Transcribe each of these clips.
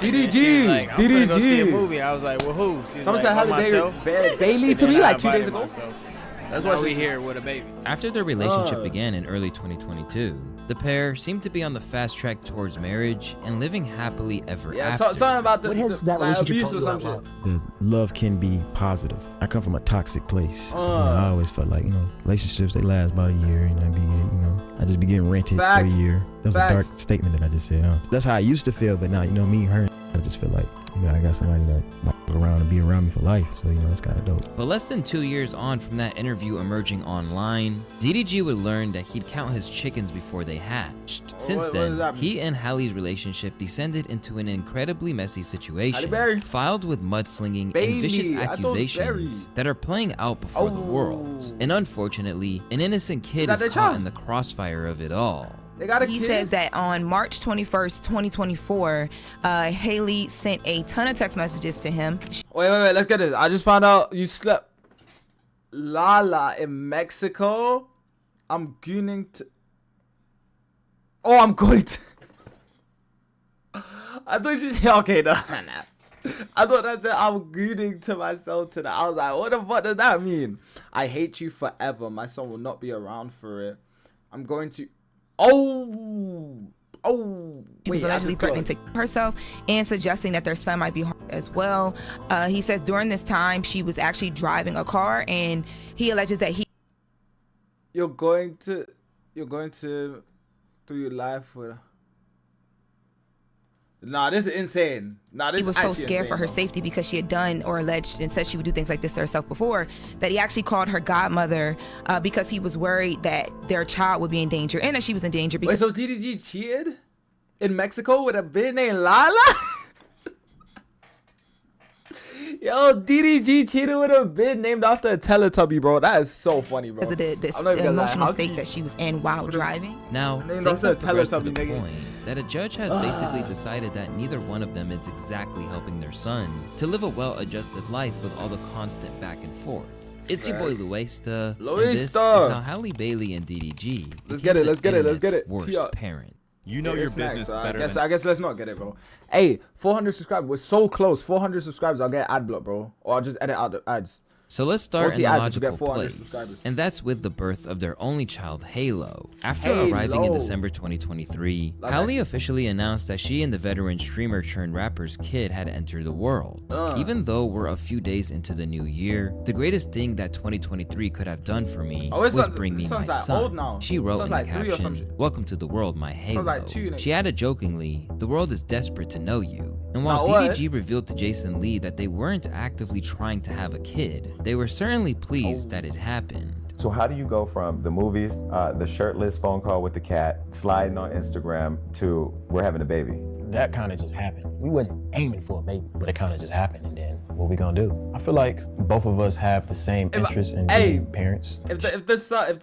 DDG, Like, I'm gonna go see a DDG. movie. I was like, well, who? She's Someone like, said Halle Bailey to me like 2 days ago. That's why we here with a baby. After their relationship began in early 2022, the pair seemed to be on the fast track towards marriage and living happily ever after. Something about the, What has that relationship abuse or taught some you shit. The love can be positive. I come from a toxic place. I always felt like, relationships, they last about a year, and I just be getting rented for a year. That was a dark statement that I just said. That's how I used to feel, but now, me and her, I just feel like, I got somebody that might around and be around me for life, so it's kind of dope. But less than 2 years on from that interview emerging online, DDG would learn that he'd count his chickens before they hatched. Since then, he and Halle's relationship descended into an incredibly messy situation, filed with mudslinging and vicious accusations that are playing out before the world. And unfortunately, an innocent kid is caught in the crossfire of it all. He says that on March 21st, 2024, Haley sent a ton of text messages to him. Wait, let's get this. I just found out you slept Lala in Mexico. I'm going to. Oh, I'm going to. I thought you said, okay, no. I thought that said I'm gooning to myself tonight. I was like, what the fuck does that mean? I hate you forever. My son will not be around for it. I'm going to. She was allegedly threatening to kill herself and suggesting that their son might be harmed as well. He says during this time she was actually driving a car, and he alleges that you're going to do your life with. Nah, this is insane. Nah, this he was so scared for her safety because she had done or alleged and said she would do things like this to herself before, that he actually called her godmother because he was worried that their child would be in danger and that she was in danger. Wait, so DDG cheated in Mexico with a bitch named Lala? Yo, DDG cheated with a bitch named after a Teletubby, bro. That is so funny, bro. Because of the emotional state that she was in while driving. Now, things have progressed to the point that a judge has basically decided that neither one of them is exactly helping their son to live a well-adjusted life with all the constant back and forth. It's your boy Luesta, and this is how Halle Bailey and DDG let's get it. Worst parent. You know your business better. I guess let's not get it, bro. Hey, 400 subscribers. We're so close. 400 subscribers. I'll get ad block, bro. Or I'll just edit out the ads. So let's start in the logical place, and that's with the birth of their only child, Halo. After arriving in December 2023, Halle officially announced that she and the veteran streamer turned rapper's kid had entered the world. Even though we're a few days into the new year, the greatest thing that 2023 could have done for me was bring me my son. She wrote in the caption, "Welcome to the world, my Halo." She added jokingly, "The world is desperate to know you." And while DDG revealed to Jason Lee that they weren't actively trying to have a kid, they were certainly pleased that it happened. So how do you go from the movies, the shirtless phone call with the cat, sliding on Instagram, to we're having a baby? That kind of just happened. We weren't aiming for a baby, but it kind of just happened, and then what we gonna do? I feel like both of us have the same interest in being parents. If the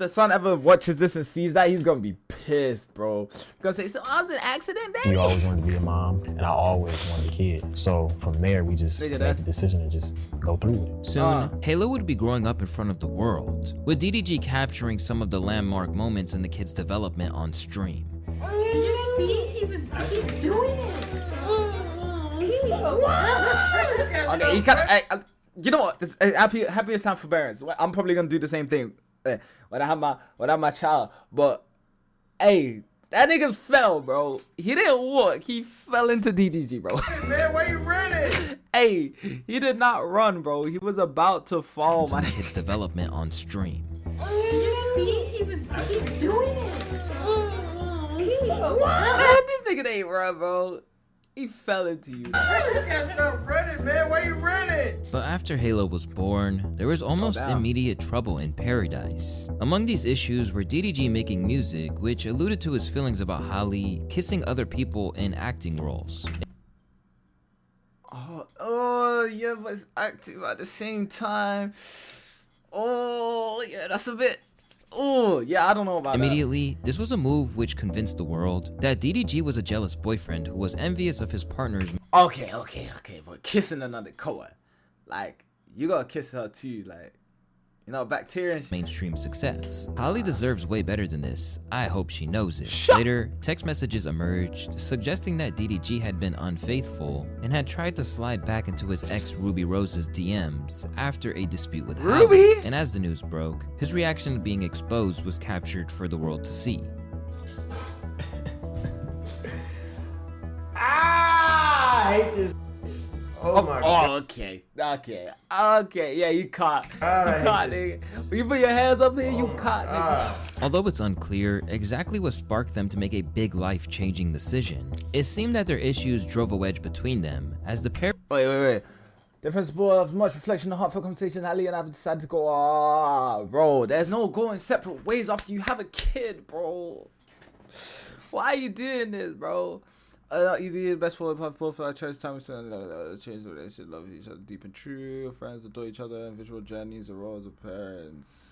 son ever watches this and sees that, he's gonna be pissed, bro. Gonna say, "So I was an accident, Daddy." We always wanted to be a mom, and I always wanted a kid. So from there, we just made the decision to just go through with it. Soon, Halo would be growing up in front of the world, with DDG capturing some of the landmark moments in the kid's development on stream. Did you see? He's doing it. Okay, he kind you know what? It's happiest time for parents. I'm probably gonna do the same thing when I have my child. But hey, that nigga fell, bro. He didn't walk. He fell into DDG, bro. Man, why you running? Hey, he did not run, bro. He was about to fall. My kid's development on stream. Did you see? He's doing it. This nigga ain't run, bro. He fell into you. You can't stop running, man. Why you running? But after Halo was born, there was almost immediate trouble in paradise. Among these issues were DDG making music, which alluded to his feelings about Halle kissing other people in acting roles. Oh, yeah, but acting at the same time. Oh, yeah, that's a bit. Oh, yeah, I don't know about Immediately, this was a move which convinced the world that DDG was a jealous boyfriend who was envious of his partner's. Okay, but kissing another cohort, like, you gotta kiss her too, like, You know, bacteria and mainstream success. Halle deserves way better than this. I hope she knows it. Later, text messages emerged suggesting that DDG had been unfaithful and had tried to slide back into his ex Ruby Rose's DMs after a dispute with Halle. And as the news broke, his reaction to being exposed was captured for the world to see. I hate this. Oh my God. Okay. Yeah, you caught. Nigga. When you put your hands up here, you caught, nigga. Although it's unclear exactly what sparked them to make a big life-changing decision, it seemed that their issues drove a wedge between them as the pair. Wait. The principle of much reflection and heartfelt conversation, Halle and I have decided to go. Bro, there's no going separate ways after you have a kid, bro. Why are you doing this, bro? Easy, best for both our choice time change the relationship, love each other deep and true, friends adore each other, individual journeys, the roles of parents.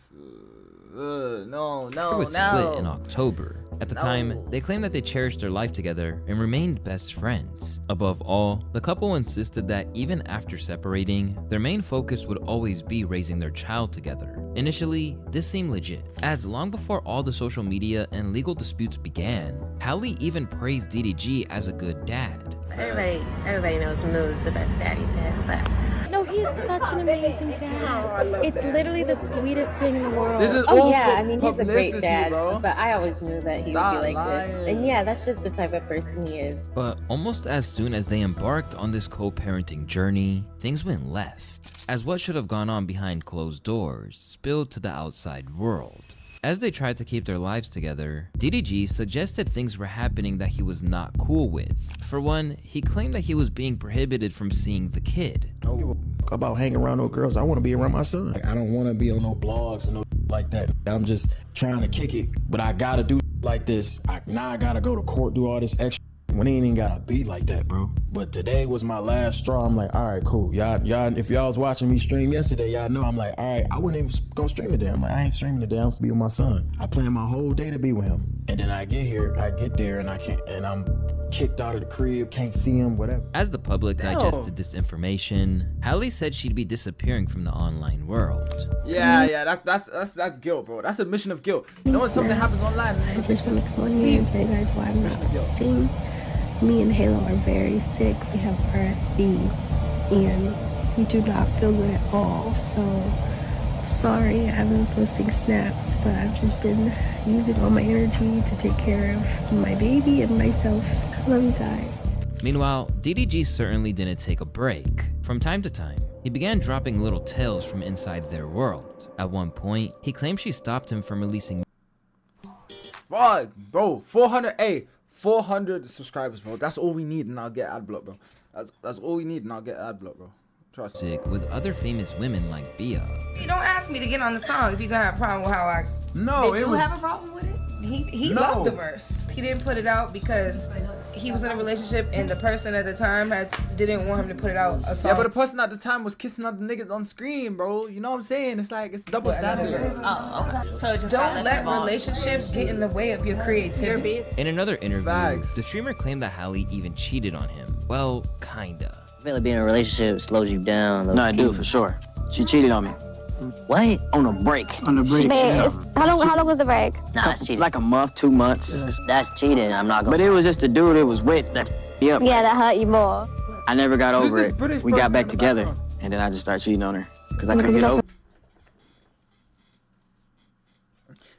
No. Split in October. At the time, they claimed that they cherished their life together and remained best friends. Above all, the couple insisted that even after separating, their main focus would always be raising their child together. Initially, this seemed legit, as long before all the social media and legal disputes began, Halle even praised DDG as a good dad. Everybody knows Moo's the best daddy to have, but no, he's such an amazing dad. It's literally the sweetest thing in the world. This is all yeah, I mean, he's a great dad, bro. But I always knew that he would be like this. And yeah, that's just the type of person he is. But almost as soon as they embarked on this co-parenting journey, things went left, as what should have gone on behind closed doors spilled to the outside world. As they tried to keep their lives together, DDG suggested things were happening that he was not cool with. For one, he claimed that he was being prohibited from seeing the kid. I don't give a fuck about hanging around no girls. I want to be around my son. Like, I don't want to be on no blogs and no like that. I'm just trying to kick it, but I gotta do like this. Now I gotta go to court, do all this extra. When it ain't even gotta be like that, bro. But today was my last straw. I'm like, all right, cool. Y'all, if y'all was watching me stream yesterday, y'all know I'm like, all right, I wouldn't even go stream today. I'm like, I ain't streaming today. I'm gonna be with my son. I planned my whole day to be with him. And then I get there and I can't, and I'm kicked out of the crib, can't see him, whatever. As the public digested this information, Halle said she'd be disappearing from the online world. Yeah, that's guilt, bro. That's admission of guilt. Knowing something happens online. I just want to come on here and tell you guys why I'm not posting. Me and Halo are very sick. We have RSV and we do not feel good at all. So sorry I haven't been posting snaps, but I've just been using all my energy to take care of my baby and myself. I love you guys. Meanwhile, DDG certainly didn't take a break. From time to time, he began dropping little tales from inside their world. At one point, he claimed she stopped him from releasing. Bro, 400 subscribers, bro. That's all we need, and I'll get ad block, bro. That's all we need, and I'll get ad block, bro. Trust me. With other famous women like Bia. You don't ask me to get on the song if you're gonna have a problem with how I. No, Did you have a problem with it? He loved the verse. He didn't put it out because he was in a relationship and the person at the time didn't want him to put it out a song. Yeah, but the person at the time was kissing other niggas on screen, bro. You know what I'm saying? It's like, it's double standard. Oh, okay. So don't let relationships get in the way of your creativity. In another interview, the streamer claimed that Halle even cheated on him. Well, kinda. I feel like being in a relationship slows you down. No, I do, for sure. She cheated on me. What? On a break. On the break. How long was the break? Nah, that's cheating. Like a month, 2 months. That's cheating. I'm not gonna. But it was just the dude it was with that me up. Yeah, that hurt you more. I never got over it. We got back together, and then I just started cheating on her because I couldn't get over it.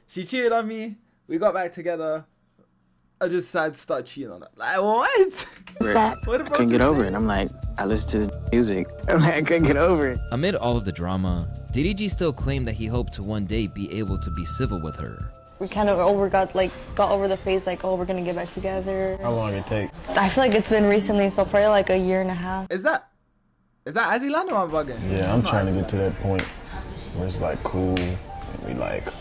She cheated on me. We got back together. I just decided to start cheating on her. Like, what? I couldn't get over it. I'm like, I listened to his music. I'm like, I couldn't get over it. Amid all of the drama, DDG still claimed that he hoped to one day be able to be civil with her. We kind of got over the phase like, oh, we're gonna get back together. How long it take? I feel like it's been recently, so probably like a year and a half. Is that Azilano or I'm bugging? Yeah, I'm trying to get to that point where it's like cool and we like, you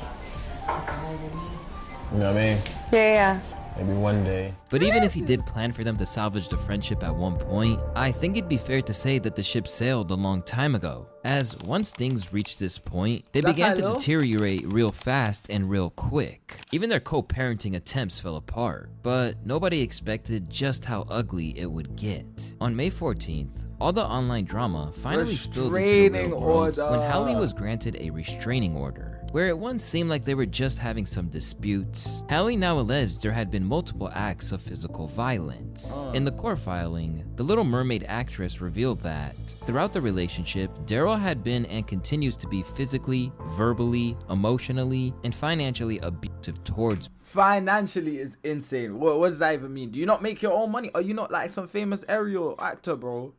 know what I mean? Yeah. Maybe one day. But even if he did plan for them to salvage the friendship at one point, I think it'd be fair to say that the ship sailed a long time ago. As once things reached this point, they began to deteriorate real fast and real quick. Even their co-parenting attempts fell apart, but nobody expected just how ugly it would get. On May 14th, all the online drama finally spilled into the real world when Halle was granted a restraining order. Where it once seemed like they were just having some disputes, Halle now alleged there had been multiple acts of physical violence. In the court filing, the Little Mermaid actress revealed that throughout the relationship, Daryl had been and continues to be physically, verbally, emotionally, and financially abusive towards. Financially is insane. What does that even mean? Do you not make your own money? Are you not like some famous aerial actor, bro?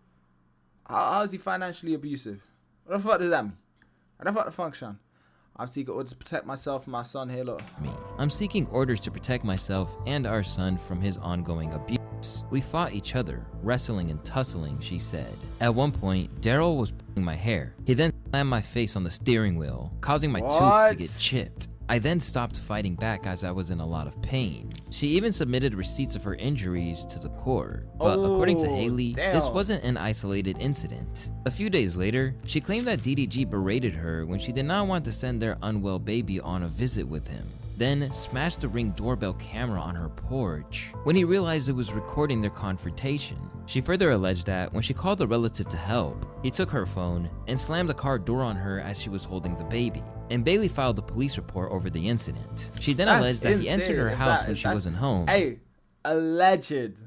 How is he financially abusive? What the fuck does that mean? How the fuck the function? I'm seeking orders to protect myself and my son, Halo. I'm seeking orders to protect myself and our son from his ongoing abuse. We fought each other, wrestling and tussling, she said. At one point, Daryl was pulling my hair. He then slammed my face on the steering wheel, causing my tooth to get chipped. I then stopped fighting back as I was in a lot of pain. She even submitted receipts of her injuries to the court. But according to Halle, this wasn't an isolated incident. A few days later, she claimed that DDG berated her when she did not want to send their unwell baby on a visit with him. Then smashed the Ring doorbell camera on her porch when he realized it was recording their confrontation. She further alleged that when she called a relative to help, he took her phone and slammed the car door on her as she was holding the baby. And Bailey filed a police report over the incident. She then alleged that he entered her house when she wasn't home. Hey, alleged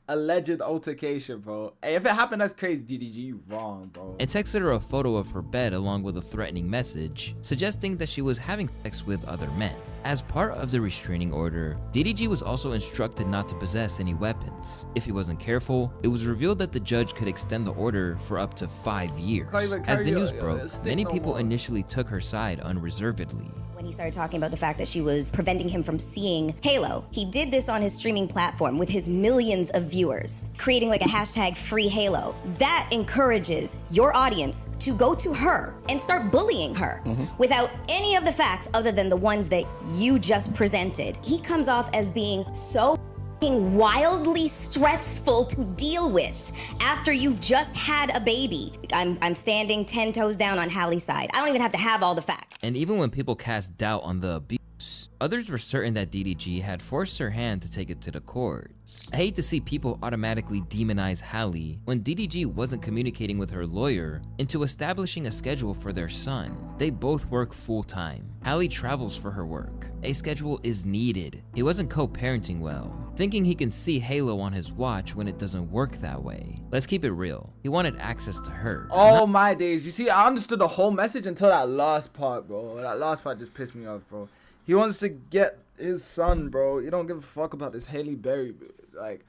altercation, bro. Hey, if it happened, that's crazy, DDG. You wrong, bro. And texted her a photo of her bed along with a threatening message, suggesting that she was having sex with other men. As part of the restraining order, DDG was also instructed not to possess any weapons. If he wasn't careful, it was revealed that the judge could extend the order for up to 5 years. As the news broke, many people initially took her side unreservedly. When he started talking about the fact that she was preventing him from seeing Halo, he did this on his streaming platform with his millions of viewers, creating like a hashtag free Halo. That encourages your audience to go to her and start bullying her without any of the facts other than the ones that you just presented. He comes off as being so wildly stressful to deal with after you just had a baby. I'm standing 10 toes down on Halle's side. I don't even have to have all the facts. And even when people cast doubt on the abuse, others were certain that DDG had forced her hand to take it to the courts. I hate to see people automatically demonize Halle when DDG wasn't communicating with her lawyer into establishing a schedule for their son. They both work full-time. Halle travels for her work. A schedule is needed. He wasn't co-parenting well, thinking he can see Halo on his watch when it doesn't work that way. Let's keep it real. He wanted access to her. Oh my days. You see, I understood the whole message until that last part, bro. That last part just pissed me off, bro. He wants to get his son, bro. You don't give a fuck about this Halle Berry. Like,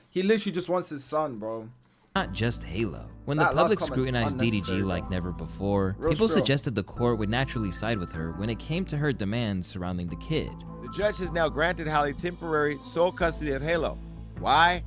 he literally just wants his son, bro. Not just Halo. When the public scrutinized DDG like never before, people suggested the court would naturally side with her when it came to her demands surrounding the kid. The judge has now granted Halle temporary sole custody of Halo. Why?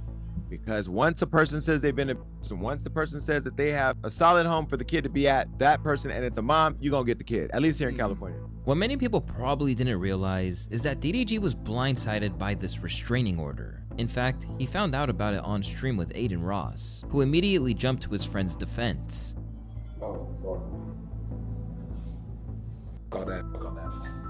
Because once a person says they've been abused, and once the person says that they have a solid home for the kid to be at, that person, and it's a mom, you're gonna get the kid, at least here in California. What many people probably didn't realize is that DDG was blindsided by this restraining order. In fact, he found out about it on stream with Aiden Ross, who immediately jumped to his friend's defense. Oh, fuck. Fuck all that.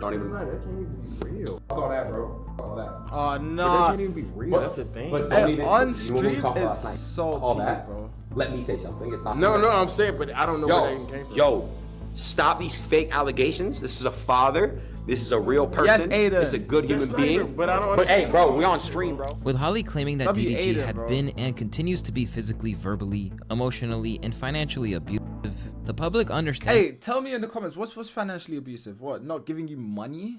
Don't even. That can't even be real. Fuck all that, bro. Fuck all that. Oh, no. But that can't even be real. That's the thing. But don't even. On stream is so all deep, that, bro. Let me say something. It's not. No, I'm saying, but I don't know where that even came from. Yo, stop these fake allegations. This is a father. This is a real person. Yes, Aiden. This is a good human being. But I don't But hey, bro, we on stream, bro. With Halle claiming that DDG Aiden, had bro. been and continues to be physically, verbally, emotionally, and financially abusive, the public understands. Hey, tell me in the comments, what's financially abusive? What, not giving you money?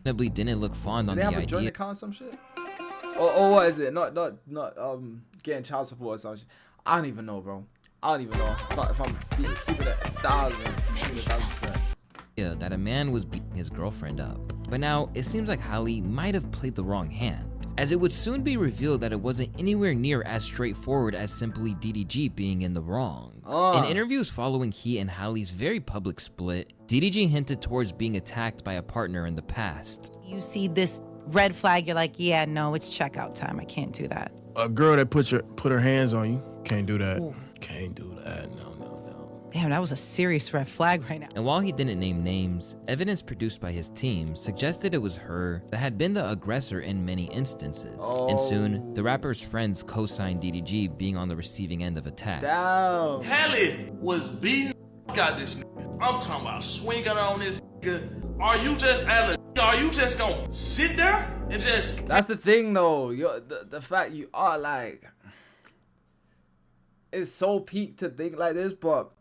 Didn't look fond on Do the they have a joint idea. account or some shit? Or what is it? Not getting child support or some shit. I don't even know, bro. I don't even know if I'm keeping it 1,000%. Yeah, that a man was beating his girlfriend up. But now, it seems like Halle might have played the wrong hand, as it would soon be revealed that it wasn't anywhere near as straightforward as simply DDG being in the wrong. In interviews following he and Halle's very public split, DDG hinted towards being attacked by a partner in the past. You see this red flag, you're like, yeah, no, it's checkout time. I can't do that. A girl that put her hands on you, can't do that. Ooh. Can't do that, no. Damn, that was a serious red flag right now. And while he didn't name names, evidence produced by his team suggested it was her that had been the aggressor in many instances. And soon, the rapper's friends co-signed DDG being on the receiving end of attacks. Damn. Halle was beating got this nigga. I'm talking about swinging on this nigga. Are you just gonna sit there and just... That's the thing though, the fact you are like... It's so peak to think like this, but...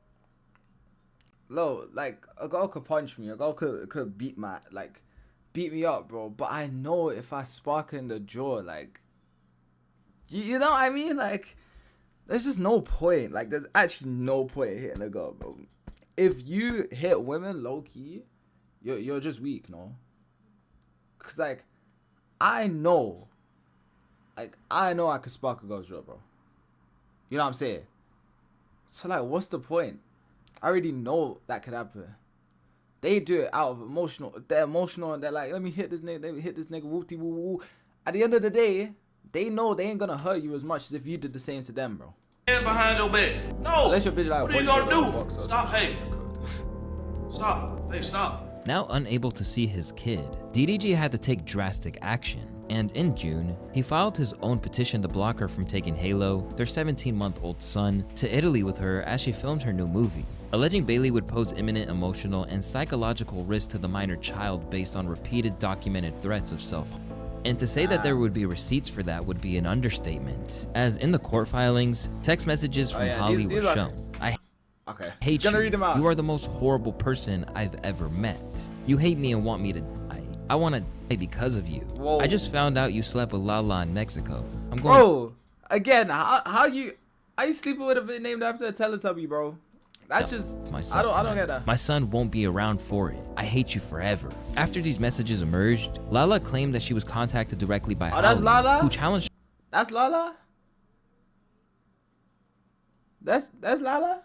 like a girl could punch me, a girl could beat me up, bro. But I know if I spark in the jaw, like, you know what I mean? Like, there's just no point. Like, there's actually no point hitting a girl, bro. If you hit women low key, you're just weak, no? Cause like, I know I could spark a girl's jaw, bro. You know what I'm saying? So like, what's the point? I already know that could happen. They do it out of emotional. They're emotional and they're like, let me hit this nigga, whoopty woo woo. At the end of the day, they know they ain't gonna hurt you as much as if you did the same to them, bro. Hands behind your back. No. Unless your bitch like, what are you gonna do? Stop. Hey. Stop. Hey, stop. Now unable to see his kid, DDG had to take drastic action. And in June, he filed his own petition to block her from taking Halo, their 17-month-old son, to Italy with her as she filmed her new movie, alleging Bailey would pose imminent emotional and psychological risk to the minor child based on repeated documented threats of self-harm. And to say that there would be receipts for that would be an understatement, as in the court filings, text messages from Halle were shown. I hate you. You are the most horrible person I've ever met. You hate me and want me to die. I want to die because of you. Whoa. I just found out you slept with Lala in Mexico. I'm going. Bro, again, how you sleeping with a bit named after a Teletubby, bro? That's just I don't get that. My son won't be around for it. I hate you forever. After these messages emerged, Lala claimed that she was contacted directly by Halle, that's Lala? who challenged. That's Lala. That's Lala.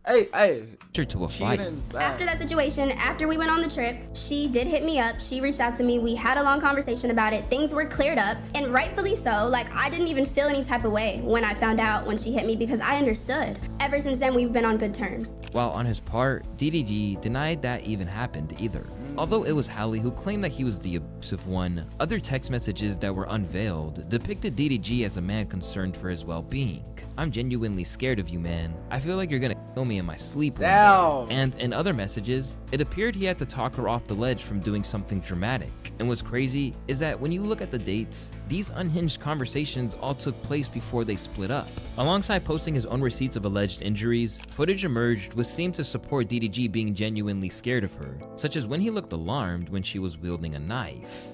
Hey. To a fight. After that situation, after we went on the trip, she did hit me up. She reached out to me. We had a long conversation about it. Things were cleared up, and rightfully so. Like, I didn't even feel any type of way when I found out when she hit me because I understood. Ever since then, we've been on good terms. While on his part, DDG denied that even happened either. Although it was Halle who claimed that he was the abusive one, other text messages that were unveiled depicted DDG as a man concerned for his well-being. I'm genuinely scared of you, man. I feel like you're gonna kill me in my sleep one day. And in other messages, it appeared he had to talk her off the ledge from doing something dramatic. And what's crazy is that when you look at the dates, these unhinged conversations all took place before they split up. Alongside posting his own receipts of alleged injuries, footage emerged which seemed to support DDG being genuinely scared of her, such as when he looked alarmed when she was wielding a knife.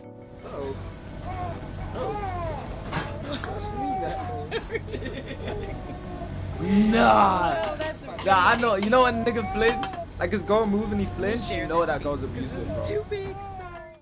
Nah, I know. You know when nigga flinch? Like his girl move and he flinch? You know that girl's abusive, bro. Too big.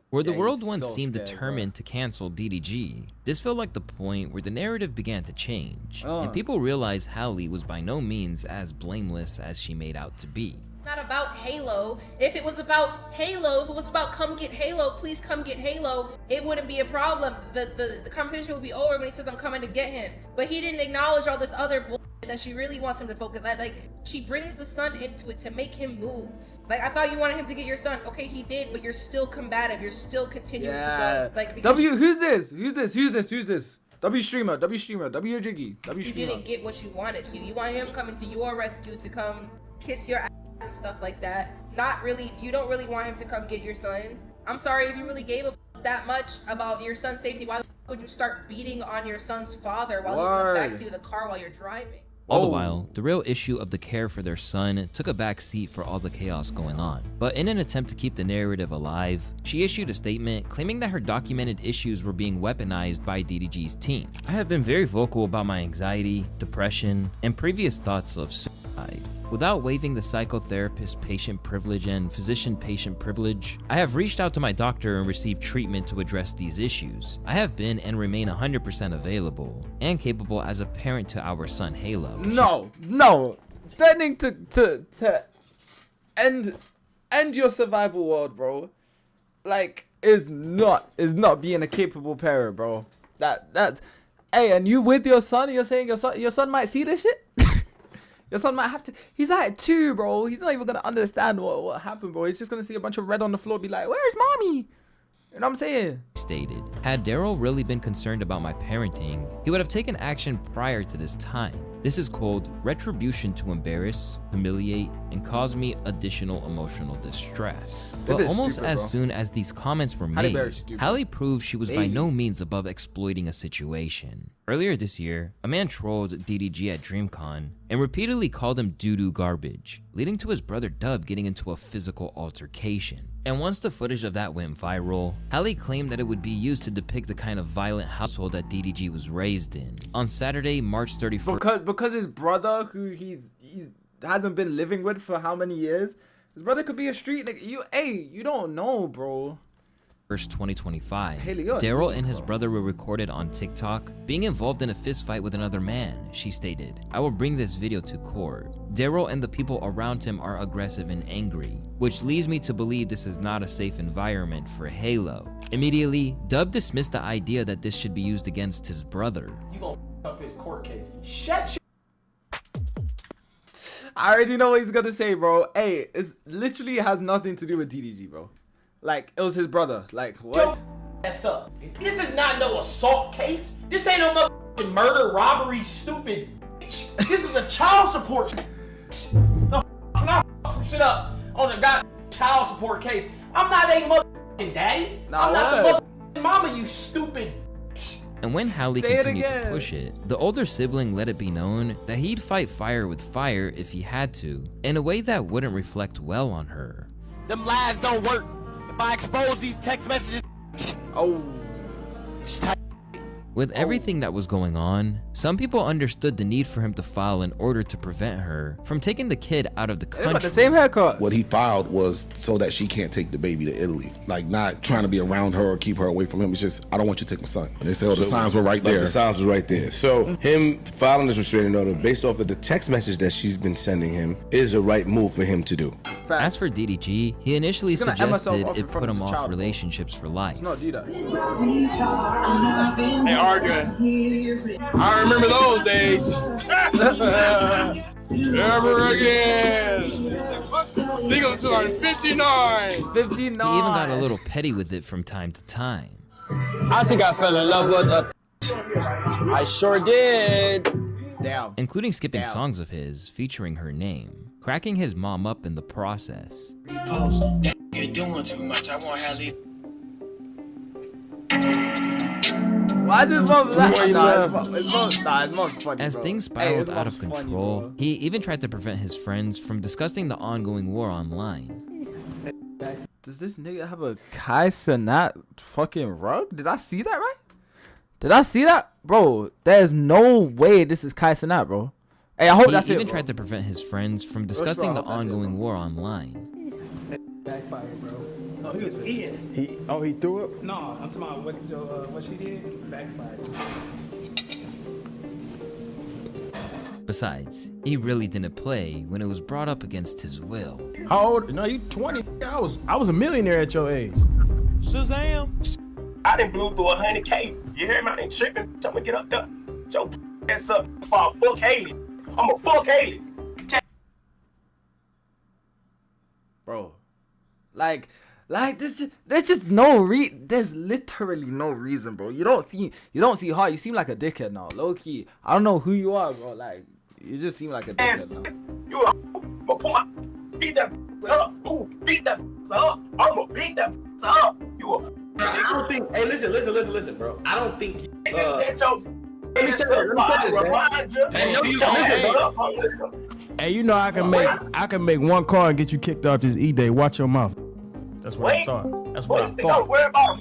Where the world once seemed determined to cancel DDG, this felt like the point where the narrative began to change, and people realized Halle was by no means as blameless as she made out to be. It's not about Halo. If it was about Halo, if it was about come get Halo, please come get Halo, it wouldn't be a problem. The conversation would be over when he says I'm coming to get him. But he didn't acknowledge all this other bullshit that she really wants him to focus on. Like, she brings the son into it to make him move. Like, I thought you wanted him to get your son. Okay, he did, but you're still combative. You're still continuing to go. Like, who's this? W streamer, WJiggy, W streamer. You didn't get what you wanted. You want him coming to your rescue to come kiss your ass and stuff like that. Not really. You don't really want him to come get your son. I'm sorry, if you really gave a f that much about your son's safety, why the f would you start beating on your son's father while he's in the backseat of the car while you're driving? All the while, the real issue of the care for their son took a back seat for all the chaos going on. But in an attempt to keep the narrative alive, she issued a statement claiming that her documented issues were being weaponized by DDG's team. I have been very vocal about my anxiety, depression, and previous thoughts of suicide. Without waiving the psychotherapist-patient privilege and physician-patient privilege, I have reached out to my doctor and received treatment to address these issues. I have been and remain 100% available and capable as a parent to our son Halo. No, threatening to end end your survival world, bro. Like, is not being a capable parent, bro. That's hey, and you with your son, you're saying your son might see this shit? Your son might have to. He's like 2, bro. He's not even gonna understand what happened, bro. He's just gonna see a bunch of red on the floor, be like, "Where's mommy?" You know what I'm saying? Stated, had Daryl really been concerned about my parenting, he would have taken action prior to this time. This is called retribution to embarrass, humiliate, and cause me additional emotional distress. But almost as soon as these comments were made, Halle proved she was by no means above exploiting a situation. Earlier this year, a man trolled DDG at DreamCon and repeatedly called him doo-doo garbage, leading to his brother Dub getting into a physical altercation. And once the footage of that went viral, Halle claimed that it would be used to depict the kind of violent household that DDG was raised in. On Saturday, March 31st, because his brother, who he hasn't been living with for how many years, his brother could be a street nigga. You don't know, bro. 2025, Daryl and his brother were recorded on TikTok being involved in a fist fight with another man. She stated, "I will bring this video to court. Daryl and the people around him are aggressive and angry, which leads me to believe this is not a safe environment for Halo." Immediately, Dub dismissed the idea that this should be used against his brother. You gonna up his court case. Shut your... I already know what he's gonna say, bro. Hey, it's literally has nothing to do with DDG, bro. Like, it was his brother. Like, what? That's up. This is not no assault case. This ain't no motherfucking murder, robbery, stupid bitch. This is a child support. No, can I fuck some shit up on a goddamn child support case? I'm not a motherfucking daddy. I'm not the motherfucking mama, you stupid bitch. And when Halle continued to push it, the older sibling let it be known that he'd fight fire with fire if he had to, in a way that wouldn't reflect well on her. Them lies don't work. If I expose these text messages, With everything that was going on, some people understood the need for him to file an order to prevent her from taking the kid out of the country. The same haircut. What he filed was so that she can't take the baby to Italy. Like, not trying to be around her or keep her away from him. It's just, I don't want you to take my son. And they said, the signs were right there. The signs were right there. So him filing this restraining order based off of the text message that she's been sending him is a right move for him to do. As for DDG, he initially suggested it put him off relationships for life. No, do that. Hey, arguing. I remember those days. Never again. Single 259. 59. He even got a little petty with it from time to time. I think I fell in love with her. I sure did. Damn. Including skipping songs of his featuring her name, cracking his mom up in the process. You're doing too much. I want Halle. Why did mom funny, As things spiraled out of control, he even tried to prevent his friends from discussing the ongoing war online. Does this nigga have a Kai Cenat fucking rug? Did I see that right? Did I see that? Bro, there's no way this is Kai Cenat, bro. Hey, I hope that's it, He even tried to prevent his friends from discussing the ongoing war online. Backfire, bro. Oh, he was eating. He threw up? No, I'm talking about what she did. Backfire. Besides, he really didn't play when it was brought up against his will. How old? No, you 20. I was a millionaire at your age. Shazam. I done blew through 100K. You hear me? I ain't tripping. Tell me get up there. Joe ass up. Before I fuck Haley. I'm a fuck Haley. Bro, like there's just no there's literally no reason, bro. You don't see hard. You seem like a dickhead now, low key. I don't know who you are, bro. Like, you just seem like a dickhead now. You a pull my beat that up. Ooh, beat that up. I'ma beat that up. You a I don't think. Hey, listen, bro. I don't think. Let me say this. Hey, you know I can make one call and get you kicked off this E-Day. Watch your mouth. That's what I thought. That's what I thought.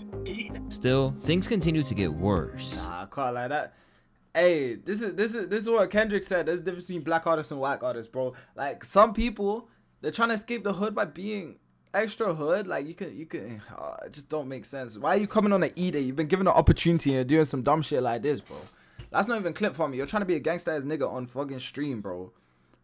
Still, things continue to get worse. Nah, I call like that. Hey, this is what Kendrick said. There's a difference between black artists and white artists, bro. Like, some people, they're trying to escape the hood by being extra hood. Like, you can it just don't make sense. Why are you coming on an E-Day? You've been given an opportunity and you're doing some dumb shit like this, bro. That's not even clip for me. You're trying to be a gangsta ass nigga on fucking stream, bro.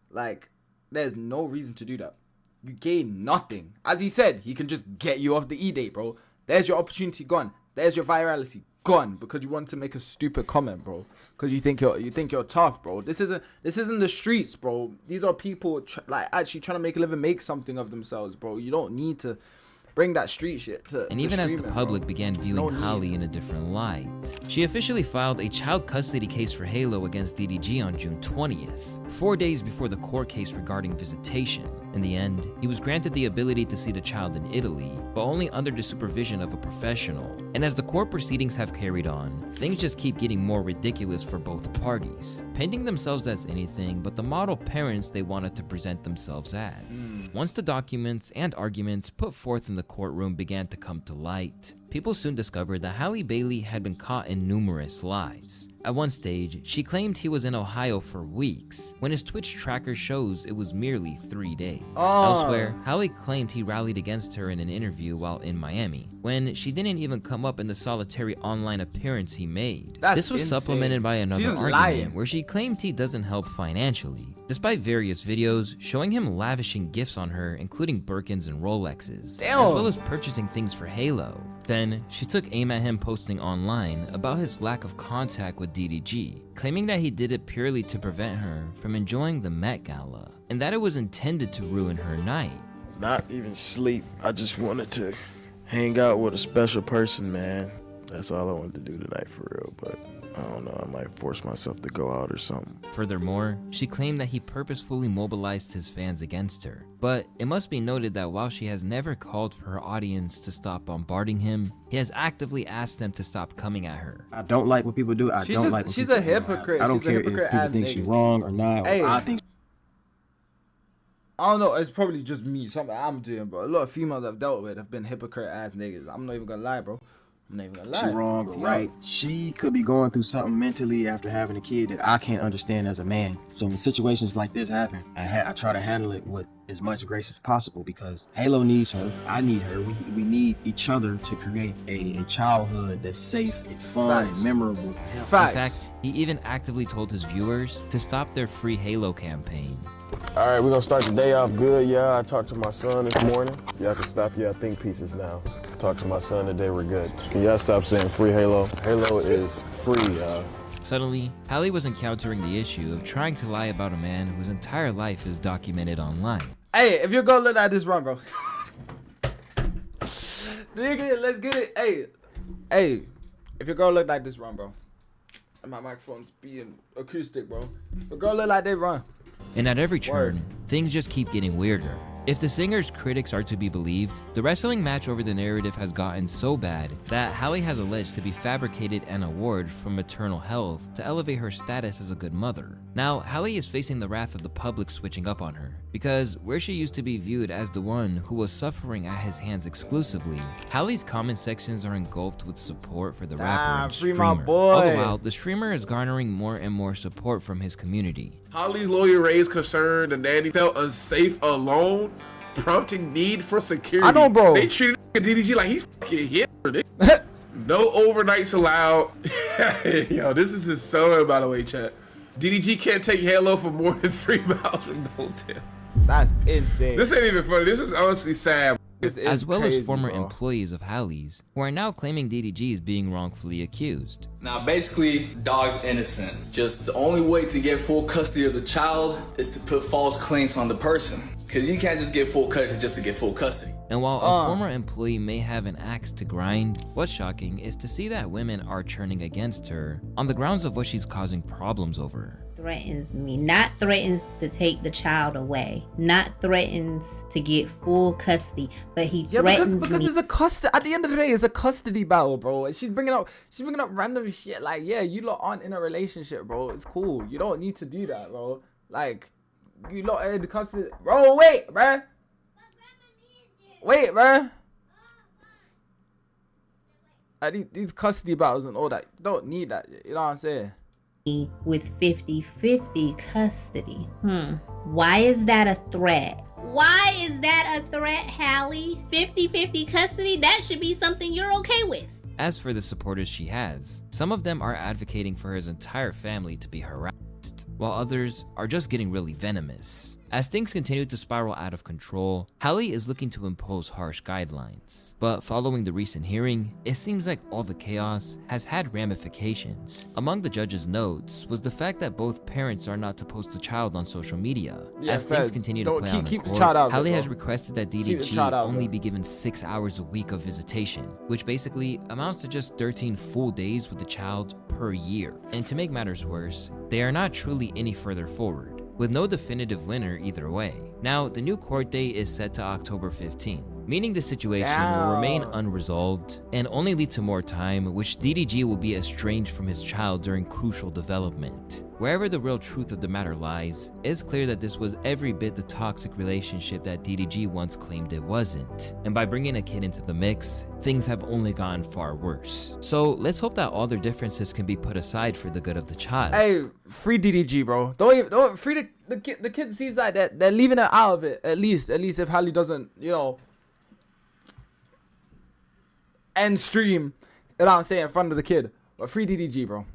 Like, there's no reason to do that. You gain nothing. As he said, he can just get you off the E-date, bro. There's your opportunity gone. There's your virality gone because you want to make a stupid comment, bro. Because you think you're tough, bro. This isn't the streets, bro. These are people like actually trying to make a living, make something of themselves, bro. You don't need to bring that street shit to And even as the public bro. began viewing Halle in a different light, she officially filed a child custody case for HALLE against DDG on June 20th, 4 days before the court case regarding visitation. In the end, he was granted the ability to see the child in Italy, but only under the supervision of a professional. And as the court proceedings have carried on, things just keep getting more ridiculous for both parties, painting themselves as anything but the model parents they wanted to present themselves as. Once the documents and arguments put forth in the courtroom began to come to light, people soon discovered that Halle Bailey had been caught in numerous lies. At one stage, she claimed he was in Ohio for weeks, when his Twitch tracker shows it was merely 3 days. Elsewhere, Halle claimed he rallied against her in an interview while in Miami, when she didn't even come up in the solitary online appearance he made. This was supplemented by another argument where she claimed he doesn't help financially, despite various videos showing him lavishing gifts on her, including Birkins and Rolexes, as well as purchasing things for HALLE. Then, she took aim at him posting online about his lack of contact with DDG, claiming that he did it purely to prevent her from enjoying the Met Gala, and that it was intended to ruin her night. Not even sleep. I just wanted to hang out with a special person, man. That's all I wanted to do tonight for real, but I don't know, I might force myself to go out or something. Furthermore, she claimed that he purposefully mobilized his fans against her. But it must be noted that while she has never called for her audience to stop bombarding him, he has actively asked them to stop coming at her. I don't like what people do. She's a hypocrite. I don't care if people think she's wrong or not. Hey, I think. I don't know, it's probably just me, something I'm doing, but a lot of females I've dealt with have been hypocrite ass niggas. I'm not even gonna lie, bro. I'm not even gonna lie. She's wrong or right. She could be going through something mentally after having a kid that I can't understand as a man. So when situations like this happen, I try to handle it with as much grace as possible because HALLE needs her. I need her. We need each other to create a childhood that's safe and fun and memorable. In fact, he even actively told his viewers to stop their free HALLE campaign. All right, we're gonna start the day off good, yeah. I talked to my son this morning. Y'all can stop your think pieces now. Talked to my son today, we're good. Can y'all stop saying free HALLE? HALLE is free, y'all. Suddenly, Halle was encountering the issue of trying to lie about a man whose entire life is documented online. Hey, if you're gonna let this run, bro. Nigga, let's get it. Hey, if you're gonna look like this, run, bro. And my microphone's being acoustic, bro. If you're gonna look like this, run. And at every turn, things just keep getting weirder. If the singer's critics are to be believed, the wrestling match over the narrative has gotten so bad that Halle has alleged to be fabricated an award from maternal health to elevate her status as a good mother. Now, Halle is facing the wrath of the public switching up on her, because where she used to be viewed as the one who was suffering at his hands exclusively, Halle's comment sections are engulfed with support for the rapper and free streamer. my boy. All the while, the streamer is garnering more and more support from his community. Halle's lawyer raised concern the nanny felt unsafe alone, prompting need for security. I know, bro. They treated DDG like he's fucking Hitler. No overnights allowed. Yo, this is his son, by the way, chat. DDG can't take HALLE for more than 3 miles from the hotel. That's insane. This ain't even funny. This is honestly sad. As well as former employees of Halle's, who are now claiming DDG is being wrongfully accused. Now basically, dog's innocent. Just the only way to get full custody of the child is to put false claims on the person. Because you can't just get full custody just to get full custody. And while a former employee may have an axe to grind, what's shocking is to see that women are turning against her on the grounds of what she's causing problems over. Threatens me, not threatens to take the child away, not threatens to get full custody, but he threatens because me. it's a custody. At the end of the day, it's a custody battle, bro. And she's bringing up random shit like, yeah, you lot aren't in a relationship, bro. It's cool. You don't need to do that, bro. Like, you lot in the custody, bro. Wait, bruh. Wait, bruh. These custody battles and all that, you don't need that. You know what I'm saying? With 50-50 custody. Why is that a threat? Why is that a threat, Halle? 50-50 custody? That should be something you're okay with. As for the supporters she has, some of them are advocating for his entire family to be harassed, while others are just getting really venomous. As things continue to spiral out of control, HALLE is looking to impose harsh guidelines. But following the recent hearing, it seems like all the chaos has had ramifications. Among the judge's notes was the fact that both parents are not to post the child on social media. As things continue to play out in court, HALLE has requested that DDG only be given 6 hours a week of visitation, which basically amounts to just 13 full days with the child per year. And to make matters worse, they are not truly any further forward, with no definitive winner either way. Now, the new court date is set to October 15th, meaning the situation will remain unresolved and only lead to more time, which DDG will be estranged from his child during crucial development. Wherever the real truth of the matter lies, it's clear that this was every bit the toxic relationship that DDG once claimed it wasn't. And by bringing a kid into the mix, things have only gone far worse. So let's hope that all their differences can be put aside for the good of the child. Hey, free DDG, bro. Don't free the kid sees like that. They're leaving it out of it. At least if HALLE doesn't, you know, end stream, you know what I'm saying, in front of the kid. But free DDG, bro.